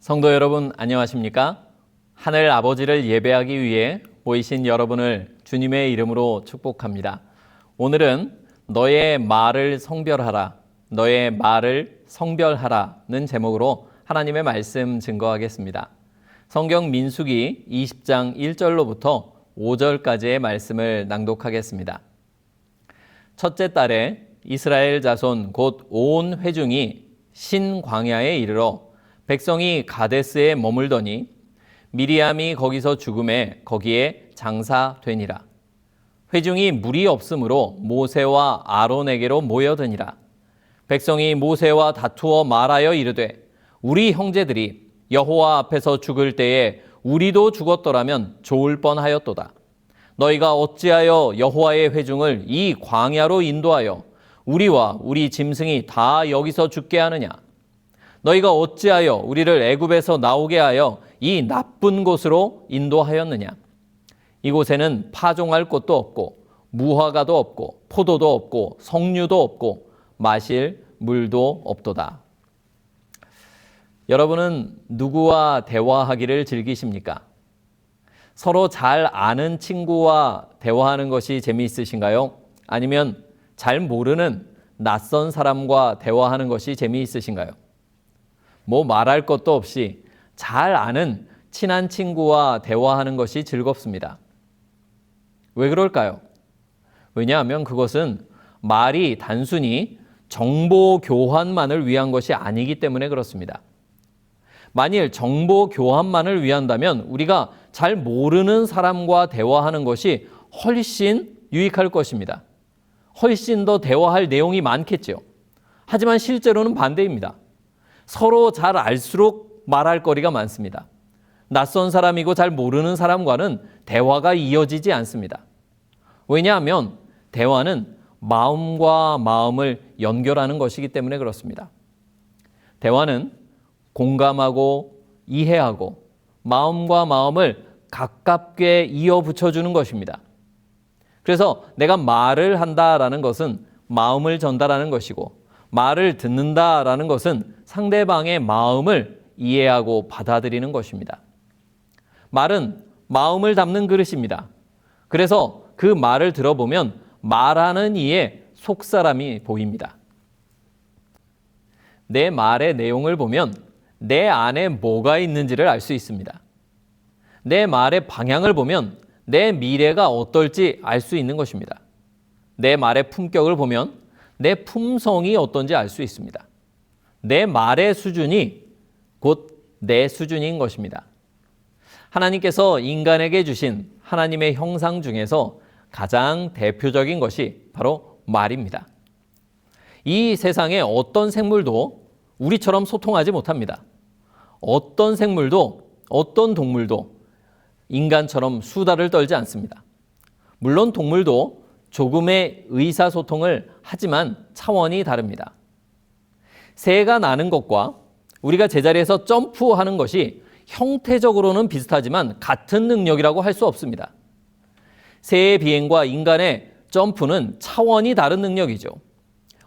성도 여러분 안녕하십니까? 하늘 아버지를 예배하기 위해 모이신 여러분을 주님의 이름으로 축복합니다. 오늘은 너의 말을 성별하라, 너의 말을 성별하라는 제목으로 하나님의 말씀 증거하겠습니다. 성경 민수기 20장 1절로부터 5절까지의 말씀을 낭독하겠습니다. 첫째 달에 이스라엘 자손 곧 온 회중이 신광야에 이르러 백성이 가데스에 머물더니 미리암이 거기서 죽음에 거기에 장사되니라. 회중이 물이 없으므로 모세와 아론에게로 모여드니라. 백성이 모세와 다투어 말하여 이르되 우리 형제들이 여호와 앞에서 죽을 때에 우리도 죽었더라면 좋을 뻔하였도다. 너희가 어찌하여 여호와의 회중을 이 광야로 인도하여 우리와 우리 짐승이 다 여기서 죽게 하느냐? 너희가 어찌하여 우리를 애굽에서 나오게 하여 이 나쁜 곳으로 인도하였느냐? 이곳에는 파종할 곳도 없고 무화과도 없고 포도도 없고 석류도 없고 마실 물도 없도다. 여러분은 누구와 대화하기를 즐기십니까? 서로 잘 아는 친구와 대화하는 것이 재미있으신가요? 아니면 잘 모르는 낯선 사람과 대화하는 것이 재미있으신가요? 뭐 말할 것도 없이 잘 아는 친한 친구와 대화하는 것이 즐겁습니다. 왜 그럴까요? 왜냐하면 그것은 말이 단순히 정보 교환만을 위한 것이 아니기 때문에 그렇습니다. 만일 정보 교환만을 위한다면 우리가 잘 모르는 사람과 대화하는 것이 훨씬 유익할 것입니다. 훨씬 더 대화할 내용이 많겠죠. 하지만 실제로는 반대입니다. 서로 잘 알수록 말할 거리가 많습니다. 낯선 사람이고 잘 모르는 사람과는 대화가 이어지지 않습니다. 왜냐하면 대화는 마음과 마음을 연결하는 것이기 때문에 그렇습니다. 대화는 공감하고 이해하고 마음과 마음을 가깝게 이어 붙여주는 것입니다. 그래서 내가 말을 한다라는 것은 마음을 전달하는 것이고 말을 듣는다라는 것은 상대방의 마음을 이해하고 받아들이는 것입니다. 말은 마음을 담는 그릇입니다. 그래서 그 말을 들어보면 말하는 이의 속사람이 보입니다. 내 말의 내용을 보면 내 안에 뭐가 있는지를 알 수 있습니다. 내 말의 방향을 보면 내 미래가 어떨지 알 수 있는 것입니다. 내 말의 품격을 보면 내 품성이 어떤지 알 수 있습니다. 내 말의 수준이 곧 내 수준인 것입니다. 하나님께서 인간에게 주신 하나님의 형상 중에서 가장 대표적인 것이 바로 말입니다. 이 세상에 어떤 생물도 우리처럼 소통하지 못합니다. 어떤 생물도 어떤 동물도 인간처럼 수다를 떨지 않습니다. 물론 동물도 조금의 의사소통을 하지만 차원이 다릅니다. 새가 나는 것과 우리가 제자리에서 점프하는 것이 형태적으로는 비슷하지만 같은 능력이라고 할 수 없습니다. 새의 비행과 인간의 점프는 차원이 다른 능력이죠.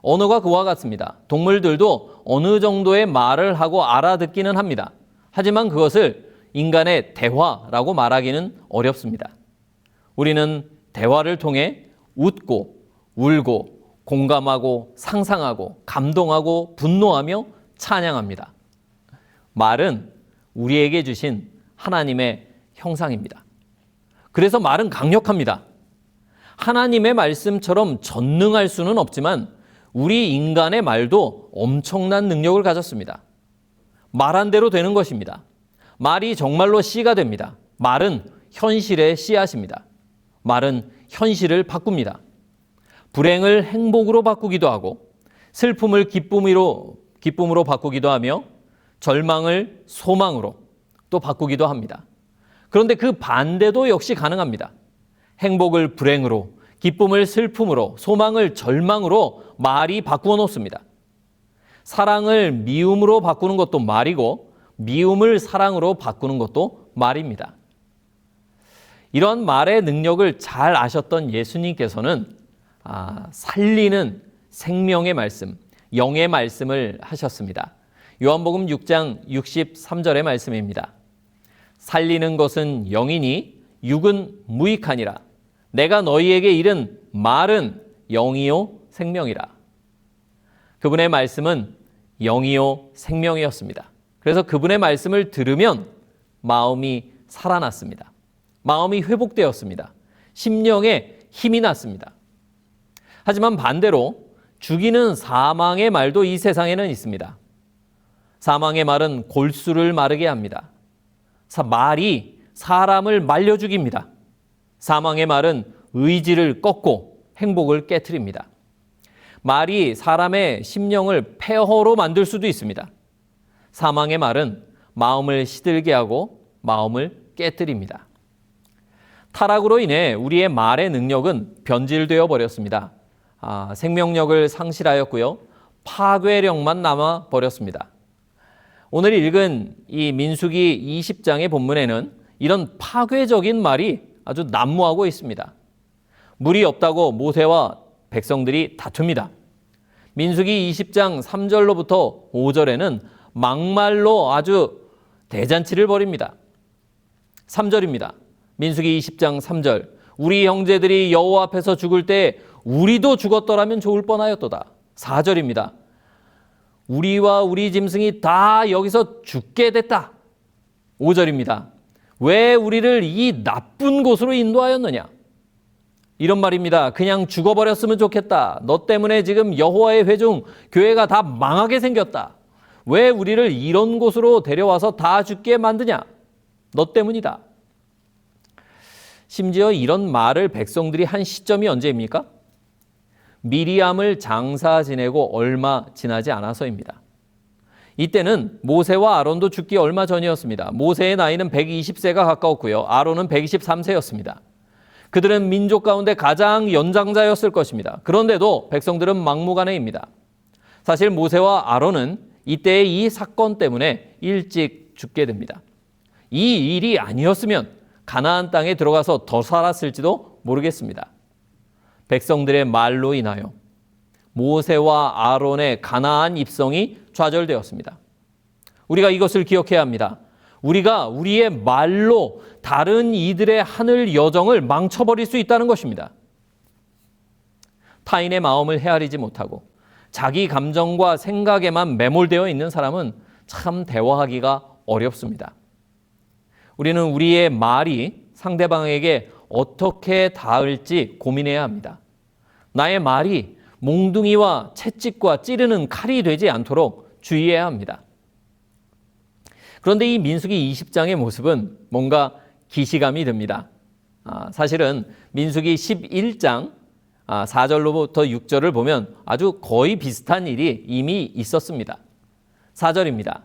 언어가 그와 같습니다. 동물들도 어느 정도의 말을 하고 알아듣기는 합니다. 하지만 그것을 인간의 대화라고 말하기는 어렵습니다. 우리는 대화를 통해 웃고 울고 공감하고 상상하고 감동하고 분노하며 찬양합니다. 말은 우리에게 주신 하나님의 형상입니다. 그래서 말은 강력합니다. 하나님의 말씀처럼 전능할 수는 없지만 우리 인간의 말도 엄청난 능력을 가졌습니다. 말한 대로 되는 것입니다. 말이 정말로 씨가 됩니다. 말은 현실의 씨앗입니다. 말은 현실을 바꿉니다. 불행을 행복으로 바꾸기도 하고 슬픔을 기쁨으로 바꾸기도 하며 절망을 소망으로 또 바꾸기도 합니다. 그런데 그 반대도 역시 가능합니다. 행복을 불행으로, 기쁨을 슬픔으로, 소망을 절망으로 말이 바꾸어 놓습니다. 사랑을 미움으로 바꾸는 것도 말이고 미움을 사랑으로 바꾸는 것도 말입니다. 이런 말의 능력을 잘 아셨던 예수님께서는 살리는 생명의 말씀, 영의 말씀을 하셨습니다. 요한복음 6장 63절의 말씀입니다. 살리는 것은 영이니 육은 무익하니라. 내가 너희에게 이른 말은 영이요 생명이라. 그분의 말씀은 영이요 생명이었습니다. 그래서 그분의 말씀을 들으면 마음이 살아났습니다. 마음이 회복되었습니다. 심령에 힘이 났습니다. 하지만 반대로 죽이는 사망의 말도 이 세상에는 있습니다. 사망의 말은 골수를 마르게 합니다. 말이 사람을 말려 죽입니다. 사망의 말은 의지를 꺾고 행복을 깨트립니다. 말이 사람의 심령을 폐허로 만들 수도 있습니다. 사망의 말은 마음을 시들게 하고 마음을 깨트립니다. 타락으로 인해 우리의 말의 능력은 변질되어 버렸습니다. 생명력을 상실하였고요. 파괴력만 남아 버렸습니다. 오늘 읽은 이 민수기 20장의 본문에는 이런 파괴적인 말이 아주 난무하고 있습니다. 물이 없다고 모세와 백성들이 다툽니다. 민수기 20장 3절로부터 5절에는 막말로 아주 대잔치를 벌입니다. 3절입니다. 민수기 20장 3절. 우리 형제들이 여호와 앞에서 죽을 때 우리도 죽었더라면 좋을 뻔하였도다. 4절입니다. 우리와 우리 짐승이 다 여기서 죽게 됐다. 5절입니다. 왜 우리를 이 나쁜 곳으로 인도하였느냐? 이런 말입니다. 그냥 죽어버렸으면 좋겠다. 너 때문에 지금 여호와의 회중 교회가 다 망하게 생겼다. 왜 우리를 이런 곳으로 데려와서 다 죽게 만드냐? 너 때문이다. 심지어 이런 말을 백성들이 한 시점이 언제입니까? 미리암을 장사 지내고 얼마 지나지 않아서입니다. 이때는 모세와 아론도 죽기 얼마 전이었습니다. 모세의 나이는 120세가 가까웠고요. 아론은 123세였습니다. 그들은 민족 가운데 가장 연장자였을 것입니다. 그런데도 백성들은 막무가내입니다. 사실 모세와 아론은 이때의 이 사건 때문에 일찍 죽게 됩니다. 이 일이 아니었으면 가나안 땅에 들어가서 더 살았을지도 모르겠습니다. 백성들의 말로 인하여 모세와 아론의 가나안 입성이 좌절되었습니다. 우리가 이것을 기억해야 합니다. 우리가 우리의 말로 다른 이들의 하늘 여정을 망쳐버릴 수 있다는 것입니다. 타인의 마음을 헤아리지 못하고 자기 감정과 생각에만 매몰되어 있는 사람은 참 대화하기가 어렵습니다. 우리는 우리의 말이 상대방에게 어떻게 닿을지 고민해야 합니다. 나의 말이 몽둥이와 채찍과 찌르는 칼이 되지 않도록 주의해야 합니다. 그런데 이 민수기 20장의 모습은 뭔가 기시감이 듭니다. 사실은 민수기 11장 4절로부터 6절을 보면 아주 거의 비슷한 일이 이미 있었습니다. 4절입니다.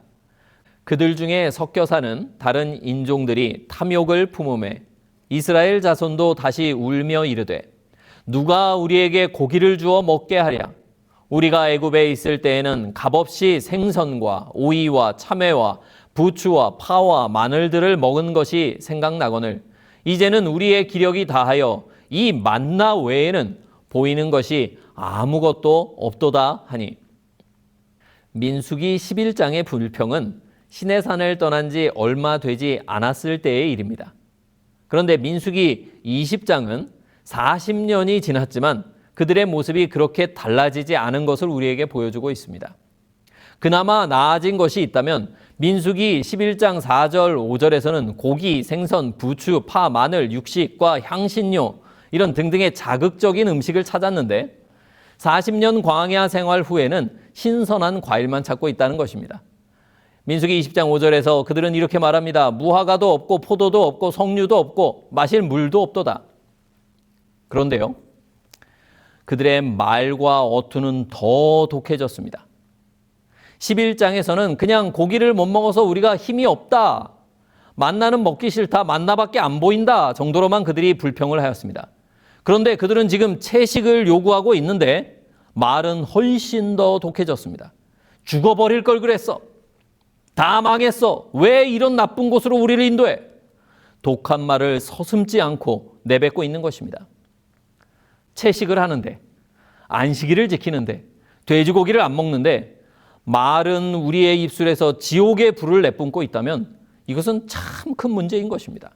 그들 중에 섞여 사는 다른 인종들이 탐욕을 품음에 이스라엘 자손도 다시 울며 이르되 누가 우리에게 고기를 주어 먹게 하랴. 우리가 애굽에 있을 때에는 값없이 생선과 오이와 참외와 부추와 파와 마늘들을 먹은 것이 생각나거늘 이제는 우리의 기력이 다하여 이 만나 외에는 보이는 것이 아무것도 없도다 하니. 민수기 11장의 불평은 시내산을 떠난 지 얼마 되지 않았을 때의 일입니다. 그런데 민수기 20장은 40년이 지났지만 그들의 모습이 그렇게 달라지지 않은 것을 우리에게 보여주고 있습니다. 그나마 나아진 것이 있다면 민수기 11장 4절 5절에서는 고기, 생선, 부추, 파, 마늘, 육식과 향신료 이런 등등의 자극적인 음식을 찾았는데 40년 광야 생활 후에는 신선한 과일만 찾고 있다는 것입니다. 민수기 20장 5절에서 그들은 이렇게 말합니다. 무화과도 없고 포도도 없고 석류도 없고 마실 물도 없도다. 그런데요, 그들의 말과 어투는 더 독해졌습니다. 11장에서는 그냥 고기를 못 먹어서 우리가 힘이 없다, 만나는 먹기 싫다, 만나밖에 안 보인다 정도로만 그들이 불평을 하였습니다. 그런데 그들은 지금 채식을 요구하고 있는데 말은 훨씬 더 독해졌습니다. 죽어버릴 걸 그랬어. 다 망했어. 왜 이런 나쁜 곳으로 우리를 인도해? 독한 말을 서슴지 않고 내뱉고 있는 것입니다. 채식을 하는데, 안식일을 지키는데, 돼지고기를 안 먹는데 말은 우리의 입술에서 지옥의 불을 내뿜고 있다면 이것은 참 큰 문제인 것입니다.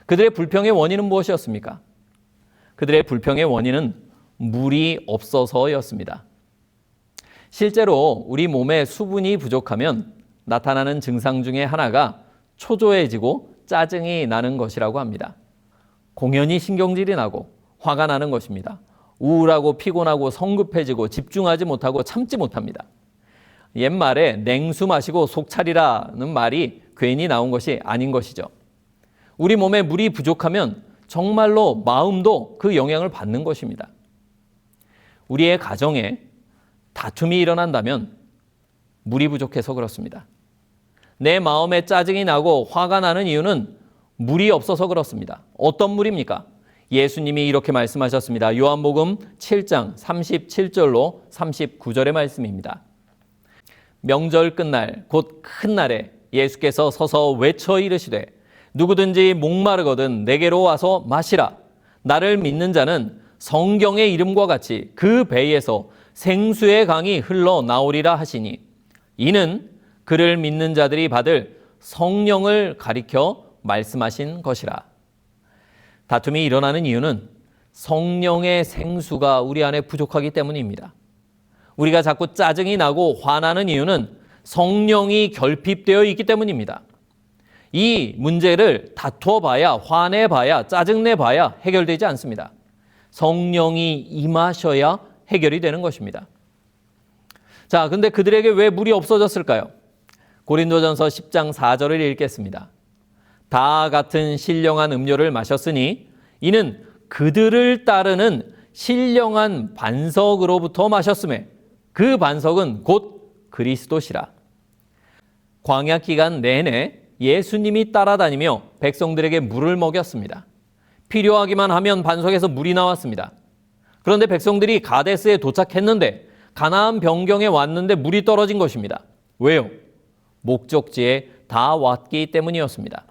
그들의 불평의 원인은 무엇이었습니까? 그들의 불평의 원인은 물이 없어서였습니다. 실제로 우리 몸에 수분이 부족하면 나타나는 증상 중에 하나가 초조해지고 짜증이 나는 것이라고 합니다. 공연히 신경질이 나고 화가 나는 것입니다. 우울하고 피곤하고 성급해지고 집중하지 못하고 참지 못합니다. 옛말에 냉수 마시고 속 차리라는 말이 괜히 나온 것이 아닌 것이죠. 우리 몸에 물이 부족하면 정말로 마음도 그 영향을 받는 것입니다. 우리의 가정에 다툼이 일어난다면 물이 부족해서 그렇습니다. 내 마음에 짜증이 나고 화가 나는 이유는 물이 없어서 그렇습니다. 어떤 물입니까? 예수님이 이렇게 말씀하셨습니다. 요한복음 7장 37절로 39절의 말씀입니다. 명절 끝날 곧 큰 날에 예수께서 서서 외쳐 이르시되 누구든지 목마르거든 내게로 와서 마시라. 나를 믿는 자는 성경의 이름과 같이 그 배에서 생수의 강이 흘러나오리라 하시니 이는 그를 믿는 자들이 받을 성령을 가리켜 말씀하신 것이라. 다툼이 일어나는 이유는 성령의 생수가 우리 안에 부족하기 때문입니다. 우리가 자꾸 짜증이 나고 화나는 이유는 성령이 결핍되어 있기 때문입니다. 이 문제를 다투어봐야, 화내봐야, 짜증내봐야 해결되지 않습니다. 성령이 임하셔야 해결이 되는 것입니다. 자, 근데 그들에게 왜 물이 없어졌을까요? 고린도전서 10장 4절을 읽겠습니다. 다 같은 신령한 음료를 마셨으니 이는 그들을 따르는 신령한 반석으로부터 마셨음에 그 반석은 곧 그리스도시라. 광야 기간 내내 예수님이 따라다니며 백성들에게 물을 먹였습니다. 필요하기만 하면 반석에서 물이 나왔습니다. 그런데 백성들이 가데스에 도착했는데 가나안 변경에 왔는데 물이 떨어진 것입니다. 왜요? 목적지에 다 왔기 때문이었습니다.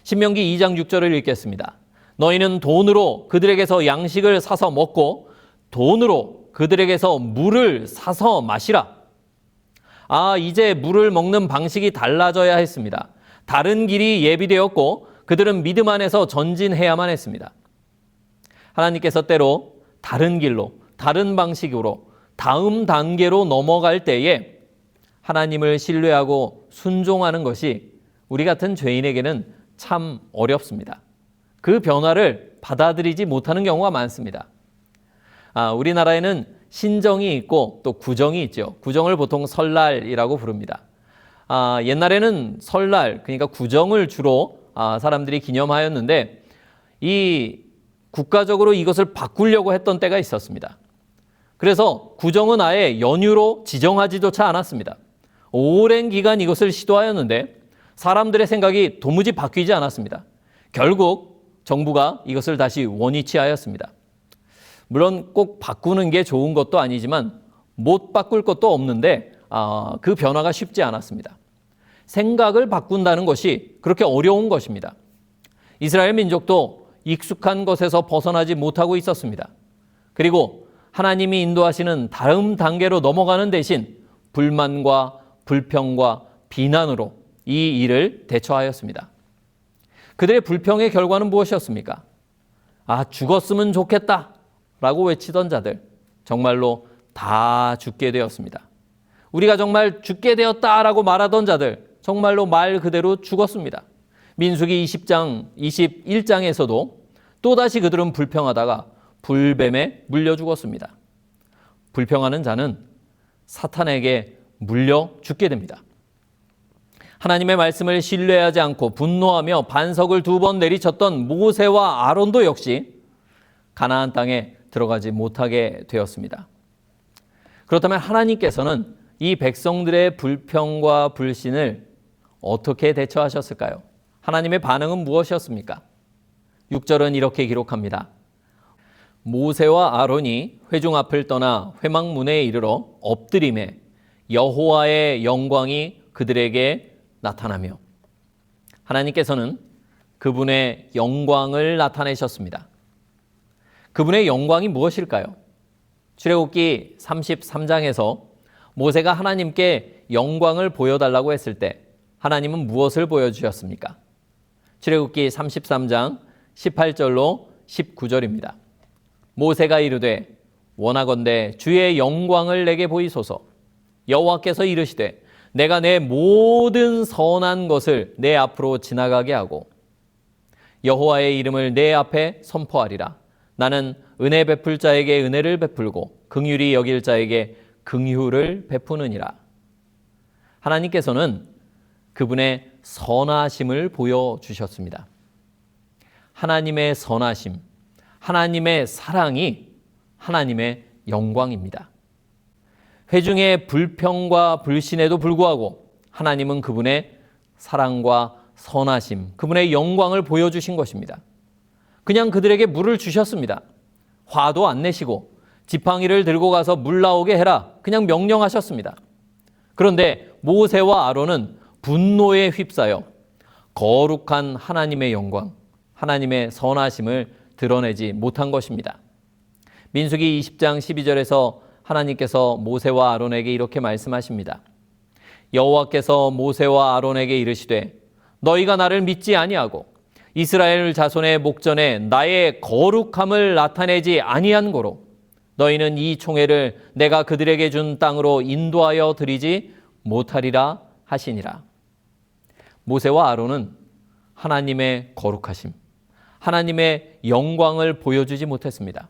신명기 2장 6절을 읽겠습니다. 너희는 돈으로 그들에게서 양식을 사서 먹고 돈으로 그들에게서 물을 사서 마시라. 이제 물을 먹는 방식이 달라져야 했습니다. 다른 길이 예비되었고 그들은 믿음 안에서 전진해야만 했습니다. 하나님께서 때로 다른 길로, 다른 방식으로 다음 단계로 넘어갈 때에 하나님을 신뢰하고 순종하는 것이 우리 같은 죄인에게는 참 어렵습니다. 그 변화를 받아들이지 못하는 경우가 많습니다. 우리나라에는 신정이 있고 또 구정이 있죠. 구정을 보통 설날이라고 부릅니다. 옛날에는 설날, 그러니까 구정을 주로 사람들이 기념하였는데 이 국가적으로 이것을 바꾸려고 했던 때가 있었습니다. 그래서 구정은 아예 연휴로 지정하지조차 않았습니다. 오랜 기간 이것을 시도하였는데 사람들의 생각이 도무지 바뀌지 않았습니다. 결국 정부가 이것을 다시 원위치하였습니다. 물론 꼭 바꾸는 게 좋은 것도 아니지만 못 바꿀 것도 없는데 그 변화가 쉽지 않았습니다. 생각을 바꾼다는 것이 그렇게 어려운 것입니다. 이스라엘 민족도 익숙한 것에서 벗어나지 못하고 있었습니다. 그리고 하나님이 인도하시는 다음 단계로 넘어가는 대신 불만과 불평과 비난으로 이 일을 대처하였습니다. 그들의 불평의 결과는 무엇이었습니까? 죽었으면 좋겠다 라고 외치던 자들 정말로 다 죽게 되었습니다. 우리가 정말 죽게 되었다라고 말하던 자들 정말로 말 그대로 죽었습니다. 민수기 20장, 21장에서도 또다시 그들은 불평하다가 불뱀에 물려 죽었습니다. 불평하는 자는 사탄에게 물려 죽게 됩니다. 하나님의 말씀을 신뢰하지 않고 분노하며 반석을 2번 내리쳤던 모세와 아론도 역시 가나안 땅에 들어가지 못하게 되었습니다. 그렇다면 하나님께서는 이 백성들의 불평과 불신을 어떻게 대처하셨을까요? 하나님의 반응은 무엇이었습니까? 6절은 이렇게 기록합니다. 모세와 아론이 회중 앞을 떠나 회막문에 이르러 엎드림에 여호와의 영광이 그들에게 나타나며 하나님께서는 그분의 영광을 나타내셨습니다. 그분의 영광이 무엇일까요? 출애굽기 33장에서 모세가 하나님께 영광을 보여달라고 했을 때 하나님은 무엇을 보여주셨습니까? 출애굽기 33장 18절로 19절입니다. 모세가 이르되 원하건대 주의 영광을 내게 보이소서. 여호와께서 이르시되 내가 내 모든 선한 것을 내 앞으로 지나가게 하고 여호와의 이름을 내 앞에 선포하리라. 나는 은혜 베풀 자에게 은혜를 베풀고 긍휼히 여길 자에게 긍휼을 베푸느니라. 하나님께서는 그분의 선하심을 보여주셨습니다. 하나님의 선하심, 하나님의 사랑이 하나님의 영광입니다. 회중의 불평과 불신에도 불구하고 하나님은 그분의 사랑과 선하심, 그분의 영광을 보여주신 것입니다. 그냥 그들에게 물을 주셨습니다. 화도 안 내시고 지팡이를 들고 가서 물 나오게 해라, 그냥 명령하셨습니다. 그런데 모세와 아론은 분노에 휩싸여 거룩한 하나님의 영광, 하나님의 선하심을 드러내지 못한 것입니다. 민수기 20장 12절에서 하나님께서 모세와 아론에게 이렇게 말씀하십니다. 여호와께서 모세와 아론에게 이르시되 너희가 나를 믿지 아니하고 이스라엘 자손의 목전에 나의 거룩함을 나타내지 아니한 고로 너희는 이 총회를 내가 그들에게 준 땅으로 인도하여 드리지 못하리라 하시니라. 모세와 아론은 하나님의 거룩하심, 하나님의 영광을 보여주지 못했습니다.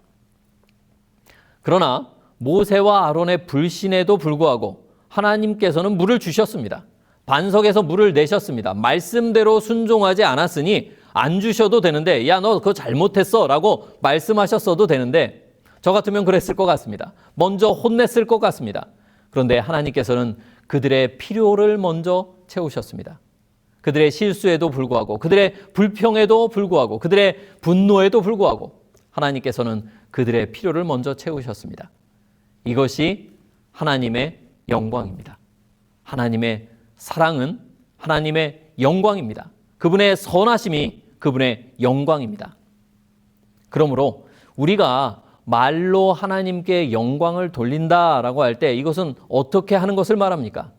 그러나 모세와 아론의 불신에도 불구하고 하나님께서는 물을 주셨습니다. 반석에서 물을 내셨습니다. 말씀대로 순종하지 않았으니 안 주셔도 되는데, 야, 너 그거 잘못했어 라고 말씀하셨어도 되는데, 저 같으면 그랬을 것 같습니다. 먼저 혼냈을 것 같습니다. 그런데 하나님께서는 그들의 필요를 먼저 채우셨습니다. 그들의 실수에도 불구하고, 그들의 불평에도 불구하고, 그들의 분노에도 불구하고 하나님께서는 그들의 필요를 먼저 채우셨습니다. 이것이 하나님의 영광입니다. 하나님의 사랑은 하나님의 영광입니다. 그분의 선하심이 그분의 영광입니다. 그러므로 우리가 말로 하나님께 영광을 돌린다라고 할 때 이것은 어떻게 하는 것을 말합니까?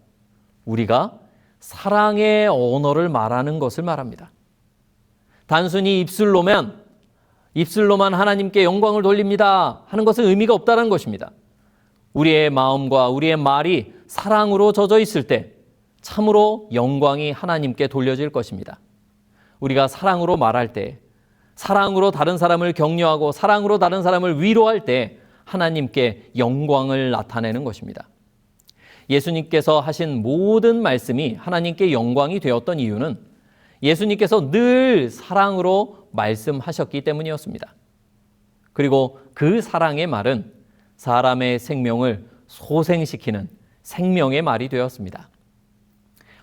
우리가 사랑의 언어를 말하는 것을 말합니다. 단순히 입술로만 하나님께 영광을 돌립니다 하는 것은 의미가 없다는 것입니다. 우리의 마음과 우리의 말이 사랑으로 젖어 있을 때 참으로 영광이 하나님께 돌려질 것입니다. 우리가 사랑으로 말할 때, 사랑으로 다른 사람을 격려하고 사랑으로 다른 사람을 위로할 때 하나님께 영광을 나타내는 것입니다. 예수님께서 하신 모든 말씀이 하나님께 영광이 되었던 이유는 예수님께서 늘 사랑으로 말씀하셨기 때문이었습니다. 그리고 그 사랑의 말은 사람의 생명을 소생시키는 생명의 말이 되었습니다.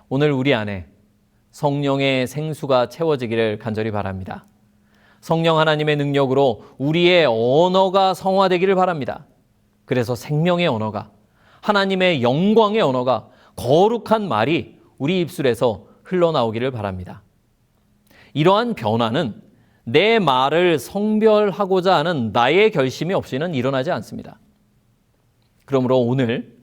오늘 우리 안에 성령의 생수가 채워지기를 간절히 바랍니다. 성령 하나님의 능력으로 우리의 언어가 성화되기를 바랍니다. 그래서 생명의 언어가, 하나님의 영광의 언어가, 거룩한 말이 우리 입술에서 흘러나오기를 바랍니다. 이러한 변화는 내 말을 성별하고자 하는 나의 결심이 없이는 일어나지 않습니다. 그러므로 오늘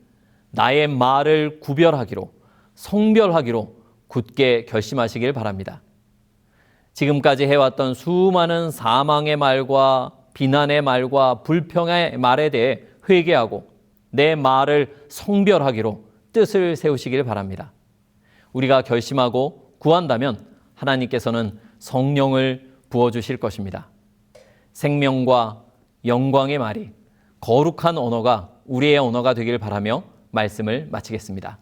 나의 말을 구별하기로, 성별하기로 굳게 결심하시길 바랍니다. 지금까지 해왔던 수많은 사망의 말과 비난의 말과 불평의 말에 대해 회개하고 내 말을 성별하기로 뜻을 세우시길 바랍니다. 우리가 결심하고 구한다면 하나님께서는 성령을 부어주실 것입니다. 생명과 영광의 말이, 거룩한 언어가 우리의 언어가 되길 바라며 말씀을 마치겠습니다.